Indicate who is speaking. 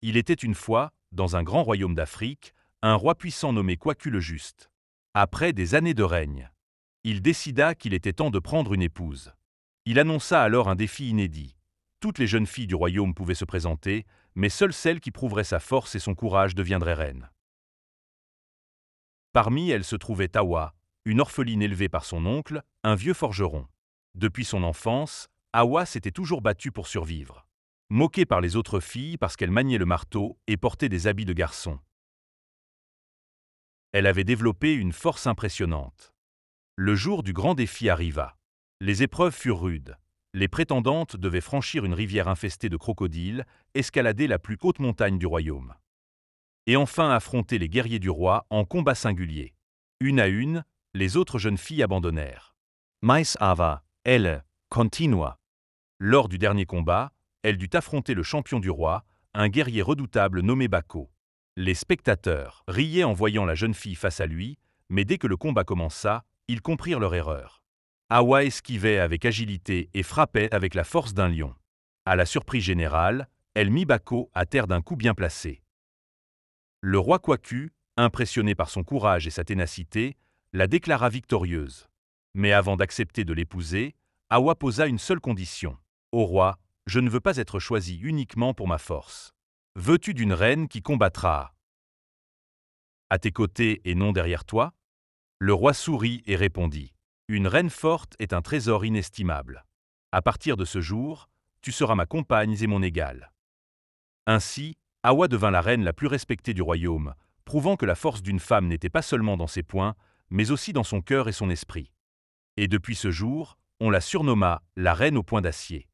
Speaker 1: Il était une fois, dans un grand royaume d'Afrique, un roi puissant nommé Kwaku le Juste. Après des années de règne, il décida qu'il était temps de prendre une épouse. Il annonça alors un défi inédit. Toutes les jeunes filles du royaume pouvaient se présenter, mais seule celle qui prouverait sa force et son courage deviendrait reine. Parmi elles se trouvait Hawa, une orpheline élevée par son oncle, un vieux forgeron. Depuis son enfance, Hawa s'était toujours battue pour survivre. Moquée par les autres filles parce qu'elle maniait le marteau et portait des habits de garçon. Elle avait développé une force impressionnante. Le jour du grand défi arriva. Les épreuves furent rudes. Les prétendantes devaient franchir une rivière infestée de crocodiles, escalader la plus haute montagne du royaume. Et enfin affronter les guerriers du roi en combat singulier. Une à une, les autres jeunes filles abandonnèrent. Mais Hawa, elle, continua. Lors du dernier combat, elle dut affronter le champion du roi, un guerrier redoutable nommé Bako. Les spectateurs riaient en voyant la jeune fille face à lui, mais dès que le combat commença, ils comprirent leur erreur. Hawa esquivait avec agilité et frappait avec la force d'un lion. À la surprise générale, elle mit Bako à terre d'un coup bien placé. Le roi Kwaku, impressionné par son courage et sa ténacité, la déclara victorieuse. Mais avant d'accepter de l'épouser, Hawa posa une seule condition. « Ô roi, je ne veux pas être choisi uniquement pour ma force. Veux-tu d'une reine qui combattra à tes côtés et non derrière toi ?» Le roi sourit et répondit. « Une reine forte est un trésor inestimable. À partir de ce jour, tu seras ma compagne et mon égale. » Ainsi, Hawa devint la reine la plus respectée du royaume, prouvant que la force d'une femme n'était pas seulement dans ses poings, mais aussi dans son cœur et son esprit. Et depuis ce jour, on la surnomma la reine au poing d'acier.